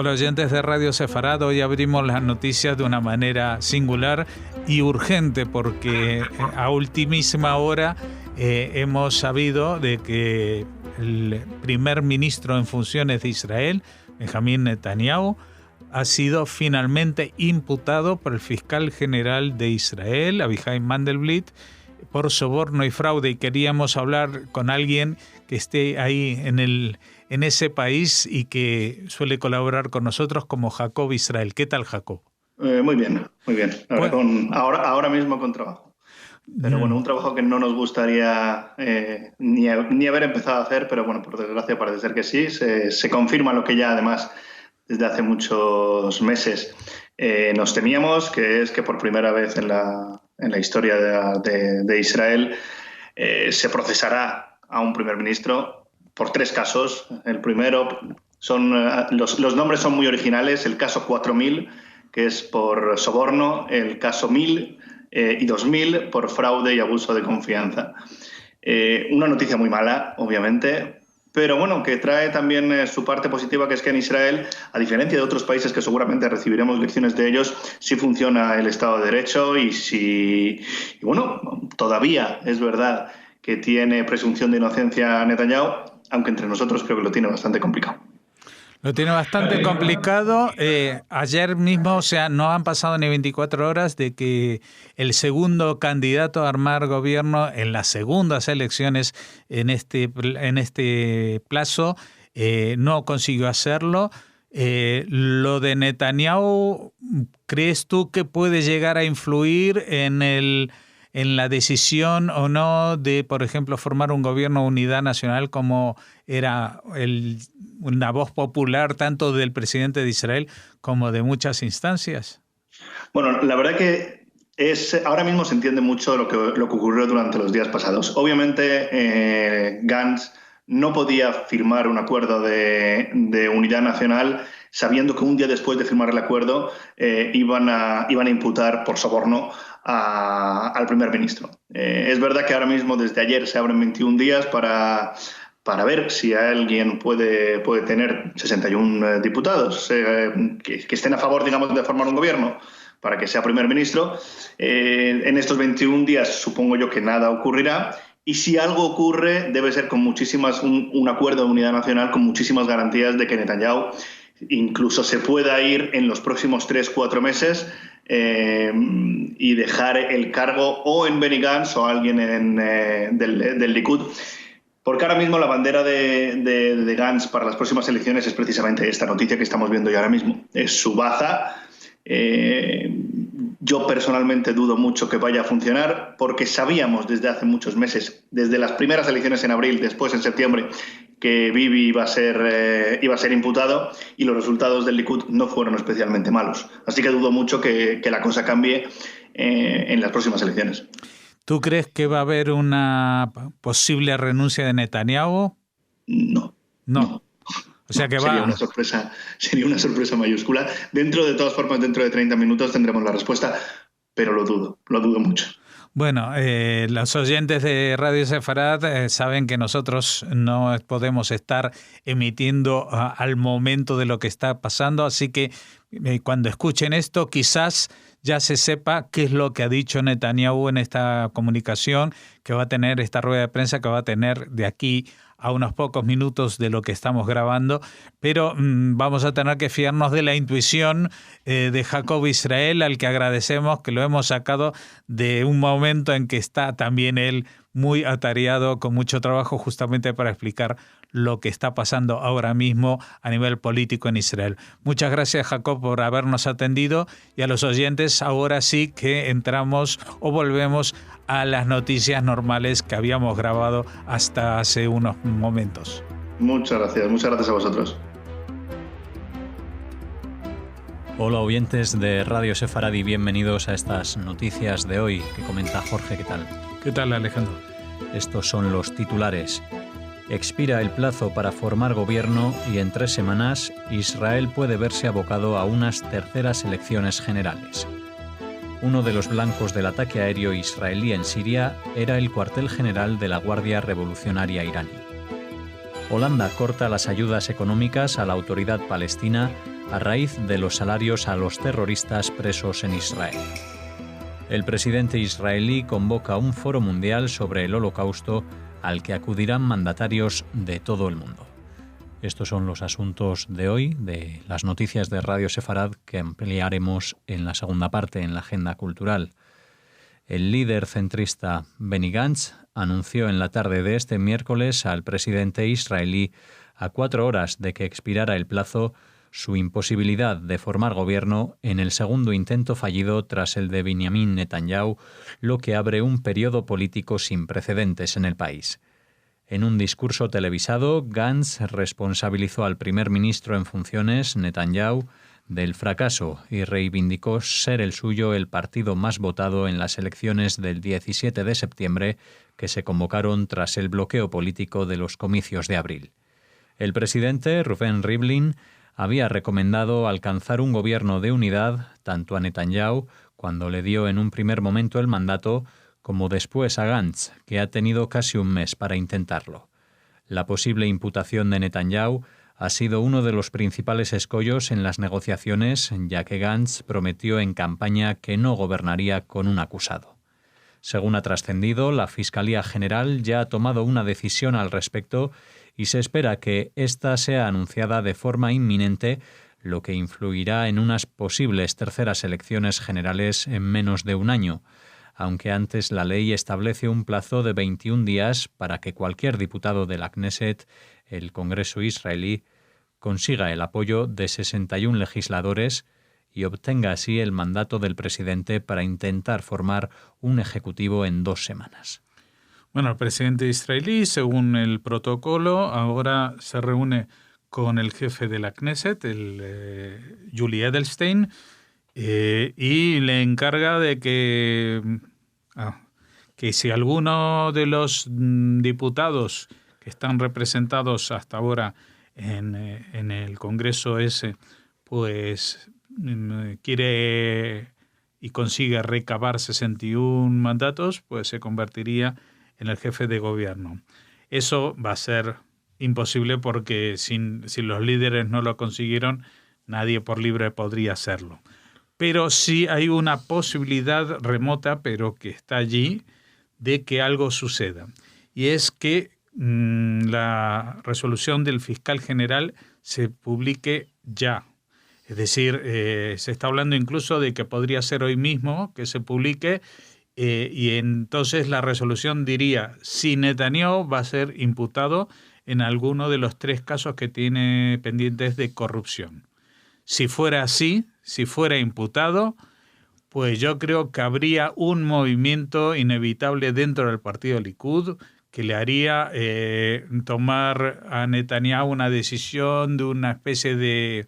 Hola oyentes de Radio Sefarad, hoy abrimos las noticias de una manera singular y urgente porque a ultimísima hora hemos sabido de que el primer ministro en funciones de Israel, Benjamín Netanyahu, ha sido finalmente imputado por el fiscal general de Israel, Avichai Mandelblit, por soborno y fraude, y queríamos hablar con alguien que esté ahí en ese país y que suele colaborar con nosotros, como Jacob Israel. ¿Qué tal, Jacob? Muy bien. Ahora mismo con trabajo. Pero bueno, un trabajo que no nos gustaría ni haber empezado a hacer, pero bueno, por desgracia parece ser que sí. Se confirma lo que ya además desde hace muchos meses nos temíamos, que es que por primera vez en la historia de Israel se procesará a un primer ministro por 3 casos. El primero los nombres son muy originales: el caso 4000, que es por soborno; el caso 1000 y 2000 por fraude y abuso de confianza. Una noticia muy mala, obviamente, pero bueno, que trae también su parte positiva, que es que en Israel, a diferencia de otros países que seguramente recibiremos lecciones de ellos, sí funciona el Estado de Derecho y bueno, todavía es verdad que tiene presunción de inocencia Netanyahu, aunque entre nosotros creo que lo tiene bastante complicado. Lo tiene bastante complicado. Ayer mismo, o sea, no han pasado ni 24 horas de que el segundo candidato a armar gobierno en las segundas elecciones en este plazo no consiguió hacerlo. Lo de Netanyahu, ¿crees tú que puede llegar a influir en la decisión o no de, por ejemplo, formar un gobierno de unidad nacional, como era una voz popular tanto del presidente de Israel como de muchas instancias? Bueno, la verdad que ahora mismo se entiende mucho lo que ocurrió durante los días pasados. Obviamente, Gantz no podía firmar un acuerdo de unidad nacional sabiendo que un día después de firmar el acuerdo iban a imputar por soborno al primer ministro. Es verdad que ahora mismo, desde ayer, se abren 21 días para ver si alguien puede tener 61 diputados que estén a favor, digamos, de formar un gobierno para que sea primer ministro. En estos 21 días supongo yo que nada ocurrirá, y si algo ocurre debe ser con un acuerdo de unidad nacional con muchísimas garantías de que Netanyahu incluso se pueda ir en los próximos 3-4 meses y dejar el cargo o en Benny Gantz o alguien del Likud. Porque ahora mismo la bandera de Gantz para las próximas elecciones es precisamente esta noticia que estamos viendo ya ahora mismo. Es su baza. Yo personalmente dudo mucho que vaya a funcionar, porque sabíamos desde hace muchos meses, desde las primeras elecciones en abril, después en septiembre, que Bibi iba a ser imputado, y los resultados del Likud no fueron especialmente malos. Así que dudo mucho que la cosa cambie en las próximas elecciones. ¿Tú crees que va a haber una posible renuncia de Netanyahu? No. O sea que sería una sorpresa mayúscula. De todas formas, dentro de 30 minutos tendremos la respuesta, pero lo dudo mucho. Bueno, los oyentes de Radio Sefarad saben que nosotros no podemos estar emitiendo al momento de lo que está pasando, así que cuando escuchen esto quizás ya se sepa qué es lo que ha dicho Netanyahu en esta comunicación que va a tener, esta rueda de prensa que va a tener de aquí a unos pocos minutos de lo que estamos grabando, pero vamos a tener que fiarnos de la intuición de Jacob Israel, al que agradecemos, que lo hemos sacado de un momento en que está también él muy atareado, con mucho trabajo, justamente para explicar lo que está pasando ahora mismo a nivel político en Israel. Muchas gracias, Jacob, por habernos atendido, y a los oyentes, ahora sí que entramos o volvemos a las noticias normales que habíamos grabado hasta hace unos momentos. Muchas gracias a vosotros. Hola oyentes de Radio Sefarad y bienvenidos a estas noticias de hoy que comenta Jorge. ¿Qué tal? ¿Qué tal, Alejandro? Estos son los titulares. Expira el plazo para formar gobierno y en 3 semanas Israel puede verse abocado a unas terceras elecciones generales. Uno de los blancos del ataque aéreo israelí en Siria era el cuartel general de la Guardia Revolucionaria iraní. Holanda corta las ayudas económicas a la autoridad palestina a raíz de los salarios a los terroristas presos en Israel. El presidente israelí convoca un foro mundial sobre el Holocausto al que acudirán mandatarios de todo el mundo. Estos son los asuntos de hoy, de las noticias de Radio Sefarad, que ampliaremos en la segunda parte, en la agenda cultural. El líder centrista Benny Gantz anunció en la tarde de este miércoles al presidente israelí, a 4 horas de que expirara el plazo, su imposibilidad de formar gobierno en el segundo intento fallido tras el de Benjamin Netanyahu, lo que abre un periodo político sin precedentes en el país. En un discurso televisado, Gantz responsabilizó al primer ministro en funciones, Netanyahu, del fracaso y reivindicó ser el suyo el partido más votado en las elecciones del 17 de septiembre que se convocaron tras el bloqueo político de los comicios de abril. El presidente, Reuven Rivlin, había recomendado alcanzar un gobierno de unidad tanto a Netanyahu, cuando le dio en un primer momento el mandato, como después a Gantz, que ha tenido casi un mes para intentarlo. La posible imputación de Netanyahu ha sido uno de los principales escollos en las negociaciones, ya que Gantz prometió en campaña que no gobernaría con un acusado. Según ha trascendido, la Fiscalía General ya ha tomado una decisión al respecto y se espera que ésta sea anunciada de forma inminente, lo que influirá en unas posibles terceras elecciones generales en menos de un año, aunque antes la ley establece un plazo de 21 días para que cualquier diputado de la Knesset, el Congreso israelí, consiga el apoyo de 61 legisladores y obtenga así el mandato del presidente para intentar formar un ejecutivo en 2 semanas. Bueno, el presidente israelí, según el protocolo, ahora se reúne con el jefe de la Knesset, el Yuli Edelstein, y le encarga de que si alguno de los diputados que están representados hasta ahora en el Congreso ese, pues quiere y consigue recabar 61 mandatos, pues se convertiría en el jefe de gobierno. Eso va a ser imposible porque si los líderes no lo consiguieron, nadie por libre podría hacerlo. Pero sí hay una posibilidad remota, pero que está allí, de que algo suceda. Y es que la resolución del fiscal general se publique ya. Es decir, se está hablando incluso de que podría ser hoy mismo que se publique, y entonces la resolución diría si Netanyahu va a ser imputado en alguno de los 3 casos que tiene pendientes de corrupción. Si fuera así, si fuera imputado, pues yo creo que habría un movimiento inevitable dentro del partido Likud que le haría tomar a Netanyahu una decisión de una especie de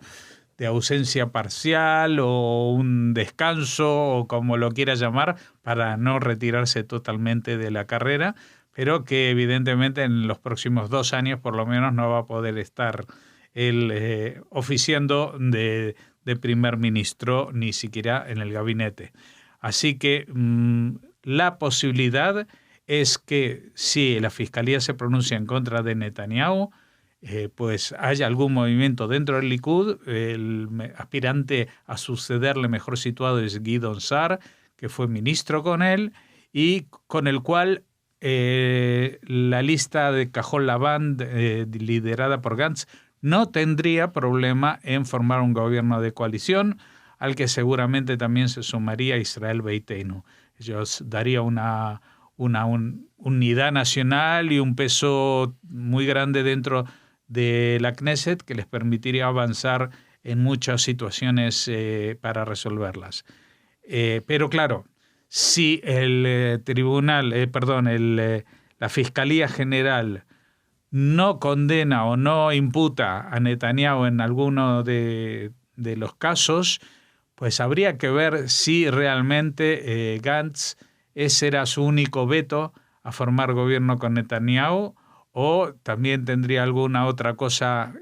ausencia parcial o un descanso o como lo quiera llamar, para no retirarse totalmente de la carrera, pero que evidentemente en los próximos 2 años por lo menos no va a poder estar él oficiando de primer ministro ni siquiera en el gabinete. Así que la posibilidad es que si la Fiscalía se pronuncia en contra de Netanyahu, pues haya algún movimiento dentro del Likud. El aspirante a sucederle mejor situado es Gideon Sa'ar, que fue ministro con él y con el cual la lista de Cajol Laván liderada por Gantz no tendría problema en formar un gobierno de coalición, al que seguramente también se sumaría Israel Beiteinu. Ellos daría una unidad nacional y un peso muy grande dentro de la Knesset que les permitiría avanzar en muchas situaciones para resolverlas. Pero claro, si el la Fiscalía General no condena o no imputa a Netanyahu en alguno de los casos, pues habría que ver si realmente Gantz ese era su único veto a formar gobierno con Netanyahu, o también tendría alguna otra cosa,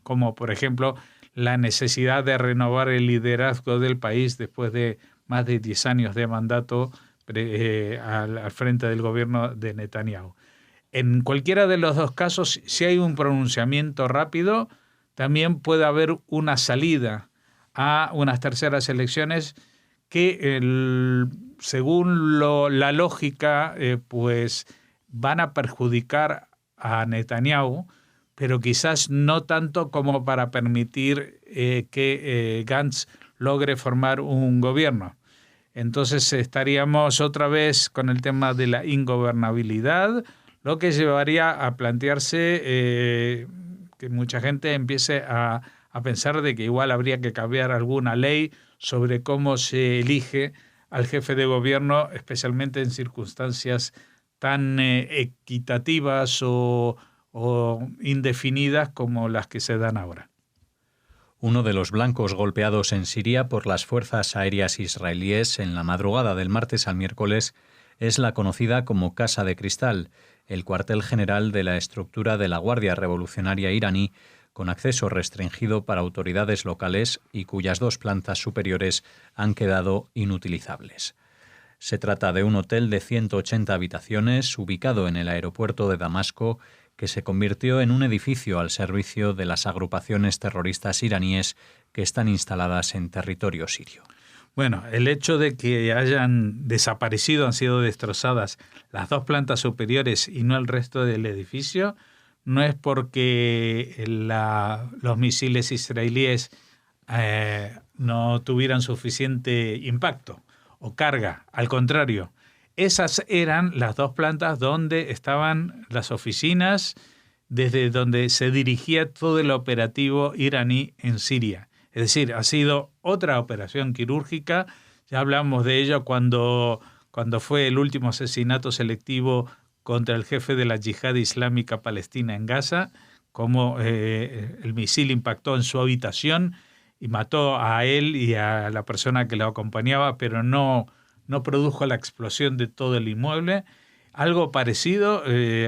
como por ejemplo la necesidad de renovar el liderazgo del país después de más de 10 años de mandato al frente del gobierno de Netanyahu. En cualquiera de los 2 casos, si hay un pronunciamiento rápido, también puede haber una salida a unas terceras elecciones que, según la lógica, pues van a perjudicar a Netanyahu, pero quizás no tanto como para permitir que Gantz logre formar un gobierno. Entonces estaríamos otra vez con el tema de la ingobernabilidad, lo que llevaría a plantearse que mucha gente empiece a pensar de que igual habría que cambiar alguna ley sobre cómo se elige al jefe de gobierno, especialmente en circunstancias tan equitativas o indefinidas como las que se dan ahora. Uno de los blancos golpeados en Siria por las fuerzas aéreas israelíes en la madrugada del martes al miércoles es la conocida como Casa de Cristal, el cuartel general de la estructura de la Guardia Revolucionaria iraní, con acceso restringido para autoridades locales y cuyas 2 plantas superiores han quedado inutilizables. Se trata de un hotel de 180 habitaciones ubicado en el aeropuerto de Damasco, que se convirtió en un edificio al servicio de las agrupaciones terroristas iraníes que están instaladas en territorio sirio. Bueno, el hecho de que hayan desaparecido, han sido destrozadas las 2 plantas superiores y no el resto del edificio, no es porque los misiles israelíes no tuvieran suficiente impacto o carga. Al contrario, esas eran las 2 plantas donde estaban las oficinas, desde donde se dirigía todo el operativo iraní en Siria. Es decir, ha sido otra operación quirúrgica. Ya hablamos de ello cuando fue el último asesinato selectivo contra el jefe de la Yihad Islámica Palestina en Gaza, cómo el misil impactó en su habitación y mató a él y a la persona que lo acompañaba, pero no produjo la explosión de todo el inmueble. Algo parecido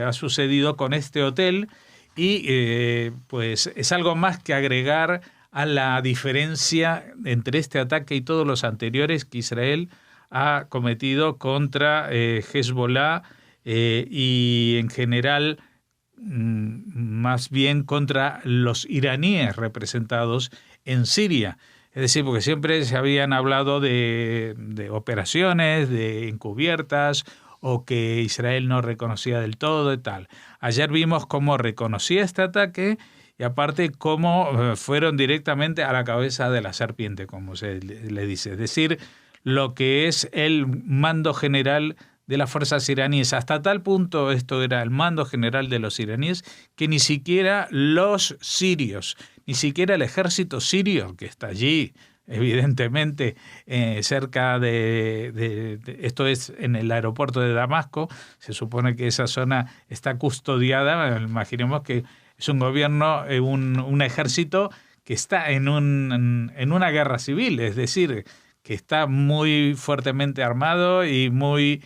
ha sucedido con este hotel y pues es algo más que agregar a la diferencia entre este ataque y todos los anteriores que Israel ha cometido contra Hezbollah y en general más bien contra los iraníes representados en Siria. Es decir, porque siempre se habían hablado de operaciones, de encubiertas, o que Israel no reconocía del todo y tal. Ayer vimos cómo reconocía este ataque y aparte cómo fueron directamente a la cabeza de la serpiente, como se le dice. Es decir, lo que es el mando general de las fuerzas iraníes. Hasta tal punto esto era el mando general de los iraníes que ni siquiera los sirios, ni siquiera el ejército sirio que está allí, evidentemente cerca de esto es en el aeropuerto de Damasco, se supone que esa zona está custodiada, imaginemos que es un gobierno, un ejército que está en una guerra civil, es decir, que está muy fuertemente armado y muy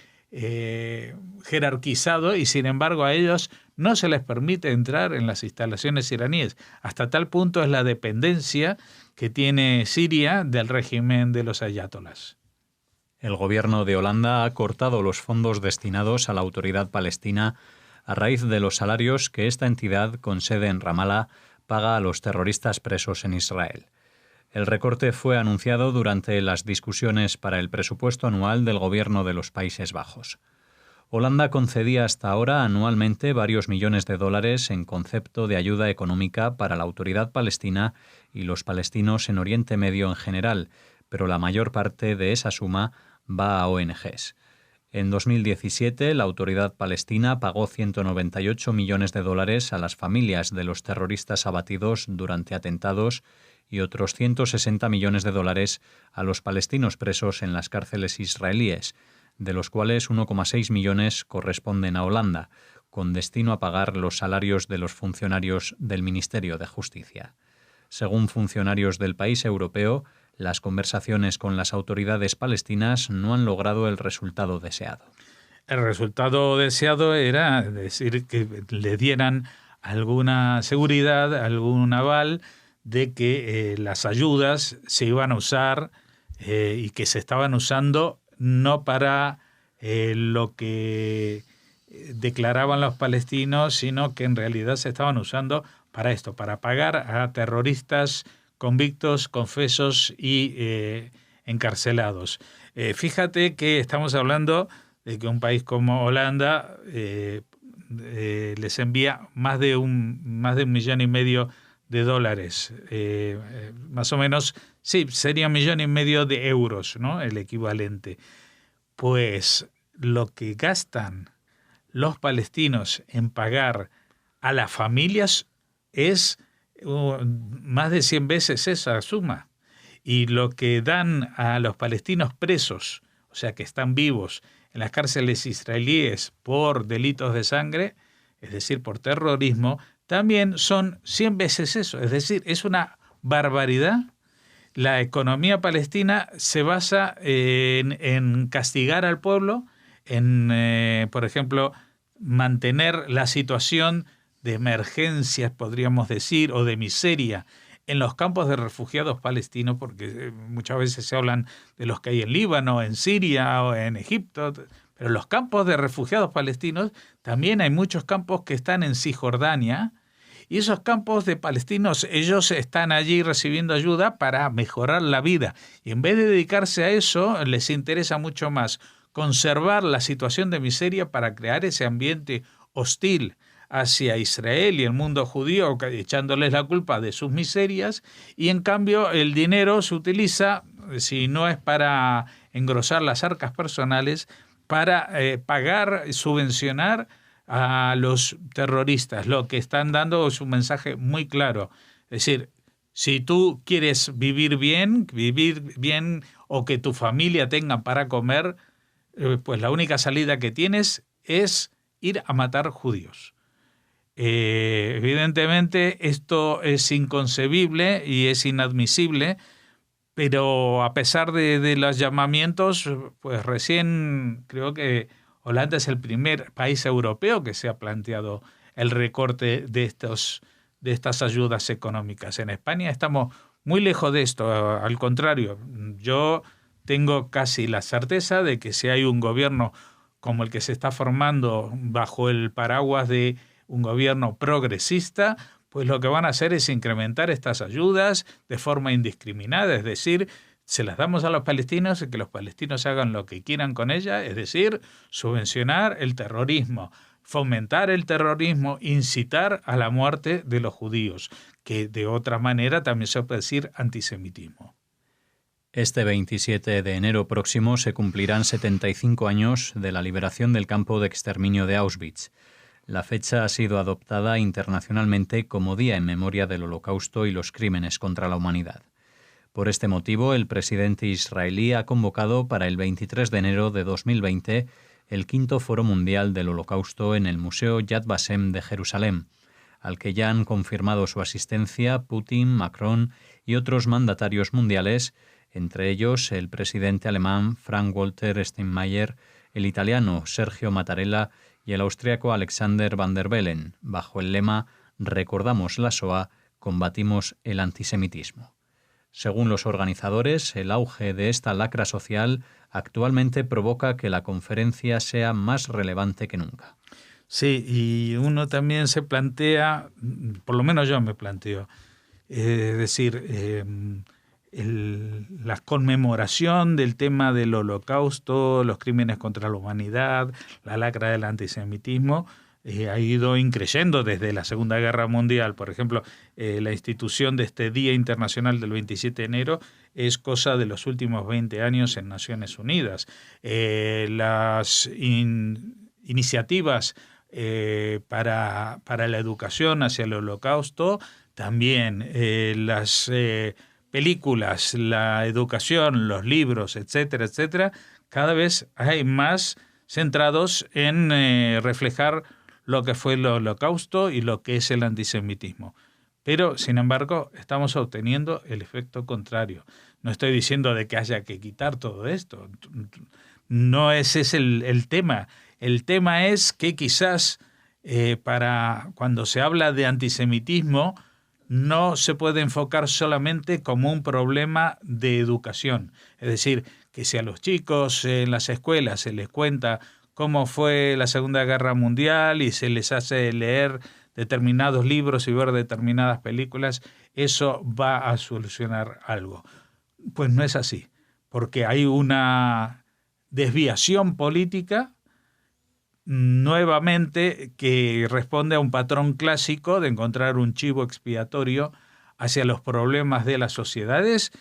jerarquizado y sin embargo a ellos no se les permite entrar en las instalaciones iraníes. Hasta tal punto es la dependencia que tiene Siria del régimen de los ayatolás. El gobierno de Holanda ha cortado los fondos destinados a la Autoridad Palestina a raíz de los salarios que esta entidad con sede en Ramallah paga a los terroristas presos en Israel. El recorte fue anunciado durante las discusiones para el presupuesto anual del Gobierno de los Países Bajos. Holanda concedía hasta ahora anualmente varios millones de dólares en concepto de ayuda económica para la Autoridad Palestina y los palestinos en Oriente Medio en general, pero la mayor parte de esa suma va a ONGs. En 2017, la Autoridad Palestina pagó 198 millones de dólares a las familias de los terroristas abatidos durante atentados y otros 160 millones de dólares a los palestinos presos en las cárceles israelíes, de los cuales 1,6 millones corresponden a Holanda, con destino a pagar los salarios de los funcionarios del Ministerio de Justicia. Según funcionarios del país europeo, las conversaciones con las autoridades palestinas no han logrado el resultado deseado. El resultado deseado era decir que le dieran alguna seguridad, algún aval de que las ayudas se iban a usar y que se estaban usando no para lo que declaraban los palestinos, sino que en realidad se estaban usando para esto, para pagar a terroristas convictos, confesos y encarcelados. Fíjate que estamos hablando de que un país como Holanda les envía más de $1,5 millones, más o menos, sí, sería $1,5 millones de euros, ¿no? El equivalente. Pues lo que gastan los palestinos en pagar a las familias es más de 100 veces esa suma. Y lo que dan a los palestinos presos, o sea, que están vivos en las cárceles israelíes por delitos de sangre, es decir, por terrorismo, también son 100 veces eso. Es decir, es una barbaridad. La economía palestina se basa en castigar al pueblo, en, por ejemplo, mantener la situación de emergencias, podríamos decir, o de miseria en los campos de refugiados palestinos, porque muchas veces se hablan de los que hay en Líbano, en Siria o en Egipto, pero los campos de refugiados palestinos también hay muchos campos que están en Cisjordania, y esos campos de palestinos, ellos están allí recibiendo ayuda para mejorar la vida, y en vez de dedicarse a eso, les interesa mucho más conservar la situación de miseria para crear ese ambiente hostil hacia Israel y el mundo judío, echándoles la culpa de sus miserias, y en cambio el dinero se utiliza, si no es para engrosar las arcas personales, para pagar, subvencionar a los terroristas. Lo que están dando es un mensaje muy claro. Es decir, si tú quieres vivir bien o que tu familia tenga para comer, pues la única salida que tienes es ir a matar judíos. Evidentemente esto es inconcebible y es inadmisible, pero a pesar de los llamamientos, pues recién creo que Holanda es el primer país europeo que se ha planteado el recorte de estas ayudas económicas. En España estamos muy lejos de esto, al contrario, yo tengo casi la certeza de que si hay un gobierno como el que se está formando bajo el paraguas de un gobierno progresista, pues lo que van a hacer es incrementar estas ayudas de forma indiscriminada, es decir, se las damos a los palestinos y que los palestinos hagan lo que quieran con ellas, es decir, subvencionar el terrorismo, fomentar el terrorismo, incitar a la muerte de los judíos, que de otra manera también se puede decir antisemitismo. Este 27 de enero próximo se cumplirán 75 años de la liberación del campo de exterminio de Auschwitz. La fecha ha sido adoptada internacionalmente como Día en Memoria del Holocausto y los crímenes contra la humanidad. Por este motivo, el presidente israelí ha convocado para el 23 de enero de 2020 el quinto Foro Mundial del Holocausto en el Museo Yad Vashem de Jerusalén, al que ya han confirmado su asistencia Putin, Macron y otros mandatarios mundiales, entre ellos el presidente alemán Frank-Walter Steinmeier, el italiano Sergio Mattarella y el austriaco Alexander Van der Bellen, bajo el lema «Recordamos la Shoah, combatimos el antisemitismo». Según los organizadores, el auge de esta lacra social actualmente provoca que la conferencia sea más relevante que nunca. Sí, y uno también se plantea, por lo menos yo me planteo, es decir, la conmemoración del tema del Holocausto, los crímenes contra la humanidad, la lacra del antisemitismo, ha ido increyendo desde la Segunda Guerra Mundial. Por ejemplo, la institución de este Día Internacional del 27 de enero es cosa de los últimos 20 años en Naciones Unidas. Las iniciativas para la educación hacia el Holocausto, también las películas, la educación, los libros, etcétera, etcétera, cada vez hay más centrados en reflejar lo que fue el Holocausto y lo que es el antisemitismo. Pero, sin embargo, estamos obteniendo el efecto contrario. No estoy diciendo de que haya que quitar todo esto. No ese es el tema. El tema es que quizás para cuando se habla de antisemitismo no se puede enfocar solamente como un problema de educación. Es decir, que si a los chicos en las escuelas se les cuenta cómo fue la Segunda Guerra Mundial y se les hace leer determinados libros y ver determinadas películas, eso va a solucionar algo. Pues no es así, porque hay una desviación política nuevamente que responde a un patrón clásico de encontrar un chivo expiatorio hacia los problemas de las sociedades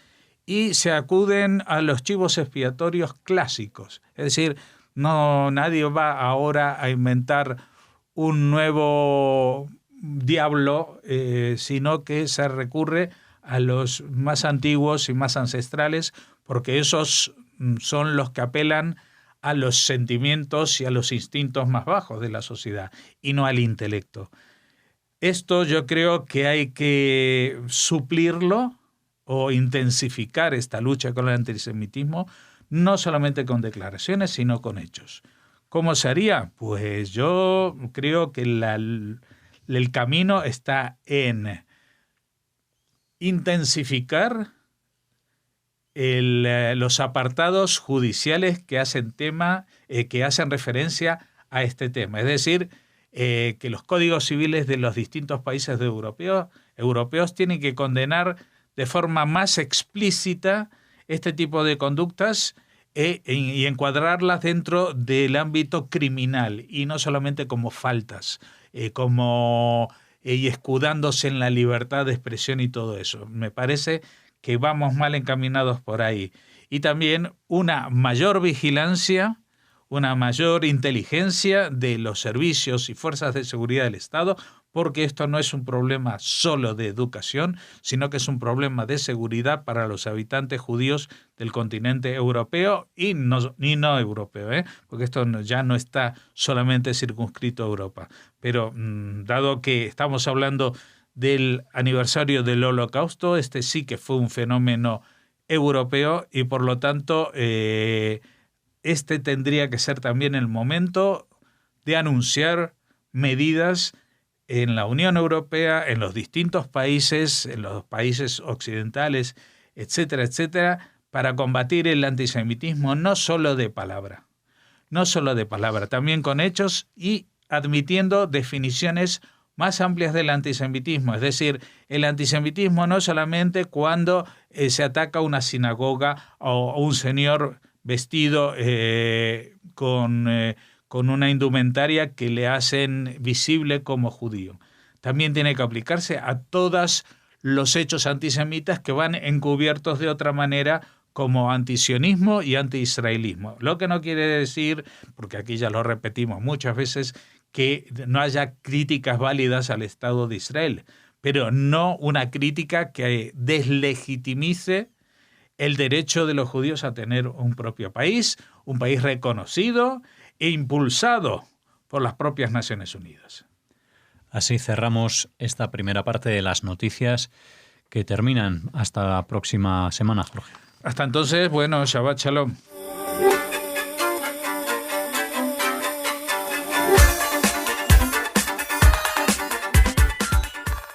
y se acuden a los chivos expiatorios clásicos. Es decir, nadie va ahora a inventar un nuevo diablo, sino que se recurre a los más antiguos y más ancestrales, porque esos son los que apelan a los sentimientos y a los instintos más bajos de la sociedad, y no al intelecto. Esto yo creo que hay que suplirlo o intensificar esta lucha con el antisemitismo, no solamente con declaraciones, sino con hechos. ¿Cómo se haría? Pues yo creo que el camino está en intensificar los apartados judiciales que hacen referencia a este tema. Es decir, que los códigos civiles de los distintos países europeos tienen que condenar de forma más explícita este tipo de conductas y encuadrarlas dentro del ámbito criminal y no solamente como faltas, y escudándose en la libertad de expresión y todo eso. Me parece que vamos mal encaminados por ahí. Y también una mayor vigilancia, una mayor inteligencia de los servicios y fuerzas de seguridad del Estado, porque esto no es un problema solo de educación, sino que es un problema de seguridad para los habitantes judíos del continente europeo y no europeo, porque esto ya no está solamente circunscrito a Europa. Pero dado que estamos hablando del aniversario del Holocausto, este sí que fue un fenómeno europeo y por lo tanto este tendría que ser también el momento de anunciar medidas en la Unión Europea, en los distintos países, en los países occidentales, etcétera, etcétera, para combatir el antisemitismo no solo de palabra, también con hechos y admitiendo definiciones más amplias del antisemitismo. Es decir, el antisemitismo no solamente cuando se ataca una sinagoga o un señor vestido con una indumentaria que le hacen visible como judío. También tiene que aplicarse a todos los hechos antisemitas que van encubiertos de otra manera como antisionismo y antiisraelismo. Lo que no quiere decir, porque aquí ya lo repetimos muchas veces, que no haya críticas válidas al Estado de Israel, pero no una crítica que deslegitimice el derecho de los judíos a tener un propio país, un país reconocido e impulsado por las propias Naciones Unidas. Así cerramos esta primera parte de las noticias que terminan. Hasta la próxima semana, Jorge. Hasta entonces, bueno, Shabbat Shalom.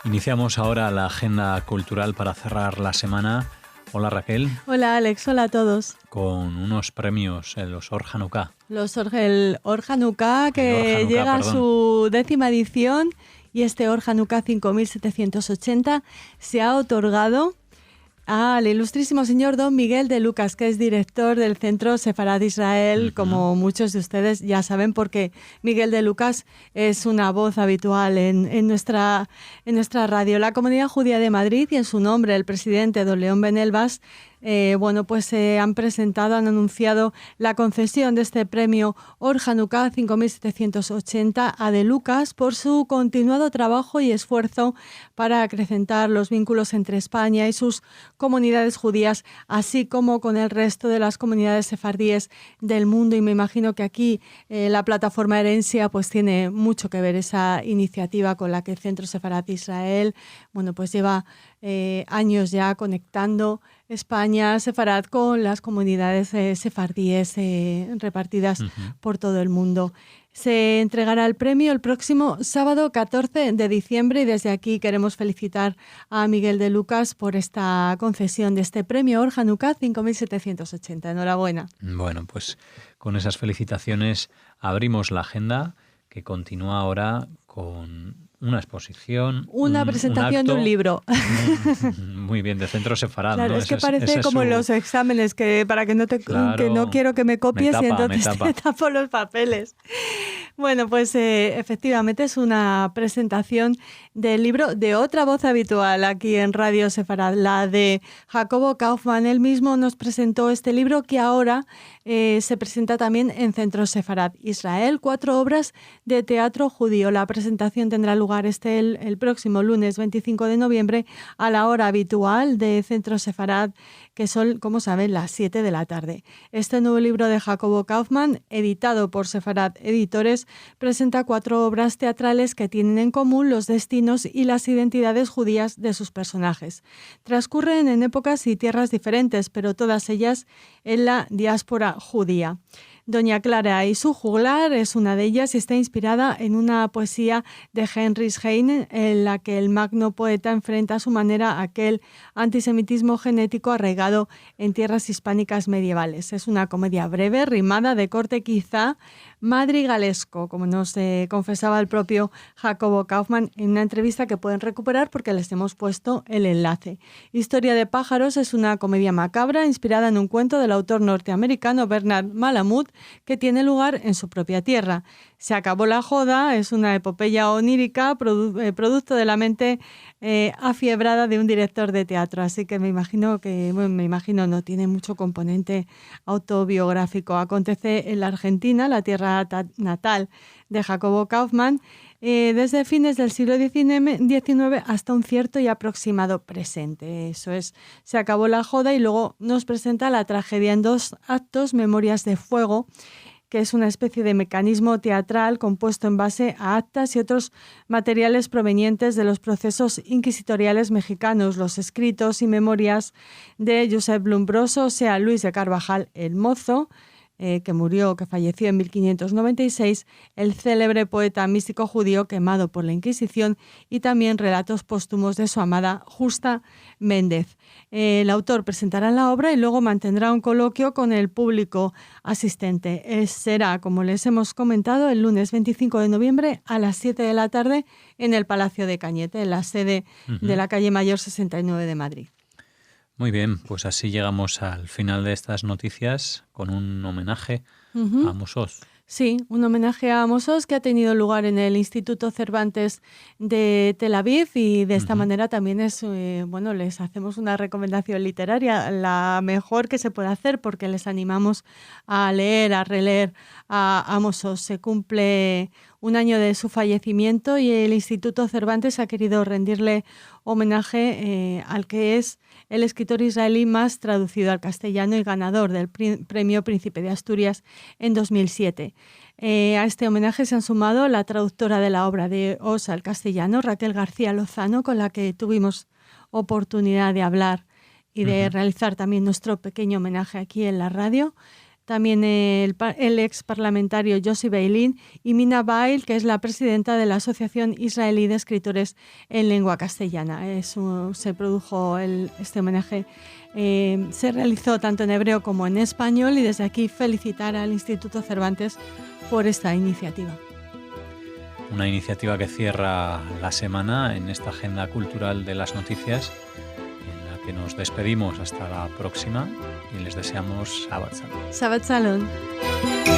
Iniciamos ahora la agenda cultural para cerrar la semana. Hola Raquel. Hola Alex, hola a todos. Con unos premios, los Or Hanukkah. El Or Hanukkah que llega a su 10ª edición y este Or Hanukkah 5780 se ha otorgado al ilustrísimo señor don Miguel de Lucas, que es director del Centro Sefarad Israel, como muchos de ustedes ya saben, porque Miguel de Lucas es una voz habitual en nuestra radio. La Comunidad Judía de Madrid y en su nombre el presidente don León Benelvas han anunciado la concesión de este premio Or Hanukkah 5780 a De Lucas por su continuado trabajo y esfuerzo para acrecentar los vínculos entre España y sus comunidades judías, así como con el resto de las comunidades sefardíes del mundo. Y me imagino que aquí la plataforma Herencia pues tiene mucho que ver esa iniciativa con la que el Centro Sefarad Israel lleva años ya conectando España sefarad con las comunidades sefardíes repartidas por todo el mundo. Se entregará el premio el próximo sábado 14 de diciembre y desde aquí queremos felicitar a Miguel de Lucas por esta concesión de este premio Or Hanukkah 5780. Enhorabuena. Bueno, pues con esas felicitaciones abrimos la agenda que continúa ahora con una exposición, una presentación un acto, de un libro. Muy bien, de Centro Sefarad. Claro, ¿no? es que parece como los exámenes que para que no quiero que me copies y entonces te tapo los papeles. Bueno, pues efectivamente es una presentación del libro de otra voz habitual aquí en Radio Sefarad, la de Jacobo Kaufman. Él mismo nos presentó este libro que ahora se presenta también en Centro Sefarad Israel, 4 obras de teatro judío. La presentación tendrá lugar el próximo lunes 25 de noviembre a la hora habitual de Centro Sefarad, que son, como saben, las 7 de la tarde. Este nuevo libro de Jacobo Kaufman, editado por Sefarad Editores, presenta 4 obras teatrales que tienen en común los destinos y las identidades judías de sus personajes. Transcurren en épocas y tierras diferentes, pero todas ellas en la diáspora judía. Doña Clara y su juglar es una de ellas y está inspirada en una poesía de Heinrich Heine en la que el magno poeta enfrenta a su manera aquel antisemitismo genético arraigado en tierras hispánicas medievales. Es una comedia breve, rimada, de corte quizá madrigalesco, como nos confesaba el propio Jacobo Kaufman en una entrevista que pueden recuperar porque les hemos puesto el enlace. Historia de pájaros es una comedia macabra inspirada en un cuento del autor norteamericano Bernard Malamud que tiene lugar en su propia tierra. Se acabó la joda es una epopeya onírica producto de la mente afiebrada de un director de teatro, así que no tiene mucho componente autobiográfico. Acontece en la Argentina, la tierra natal de Jacobo Kaufman, desde fines del siglo XIX hasta un cierto y aproximado presente. Eso es, se acabó la joda y luego nos presenta la tragedia en 2 actos, Memorias de Fuego, que es una especie de mecanismo teatral compuesto en base a actas y otros materiales provenientes de los procesos inquisitoriales mexicanos, los escritos y memorias de Josep Lombroso, o sea, Luis de Carvajal el Mozo, que falleció en 1596, el célebre poeta místico judío quemado por la Inquisición, y también relatos póstumos de su amada Justa Méndez. El autor presentará la obra y luego mantendrá un coloquio con el público asistente. Será, como les hemos comentado, el lunes 25 de noviembre a las 7 de la tarde en el Palacio de Cañete, en la sede de la calle Mayor 69 de Madrid. Muy bien, pues así llegamos al final de estas noticias con un homenaje a Amos Oz. Sí, un homenaje a Amos Oz que ha tenido lugar en el Instituto Cervantes de Tel Aviv y de esta manera también les hacemos una recomendación literaria, la mejor que se puede hacer porque les animamos a leer, a releer a Amos Oz. Se cumple un año de su fallecimiento y el Instituto Cervantes ha querido rendirle homenaje al que es el escritor israelí más traducido al castellano y ganador del Premio Príncipe de Asturias en 2007. A este homenaje se han sumado la traductora de la obra de Oz al castellano, Raquel García Lozano, con la que tuvimos oportunidad de hablar y de realizar también nuestro pequeño homenaje aquí en la radio. También el ex parlamentario Yossi Beilin y Mina Bail, que es la presidenta de la Asociación Israelí de Escritores en Lengua Castellana. Se produjo este homenaje, se realizó tanto en hebreo como en español y desde aquí felicitar al Instituto Cervantes por esta iniciativa. Una iniciativa que cierra la semana en esta agenda cultural de las noticias, en la que nos despedimos hasta la próxima y les deseamos Shabbat Shalom. Shabbat Shalom.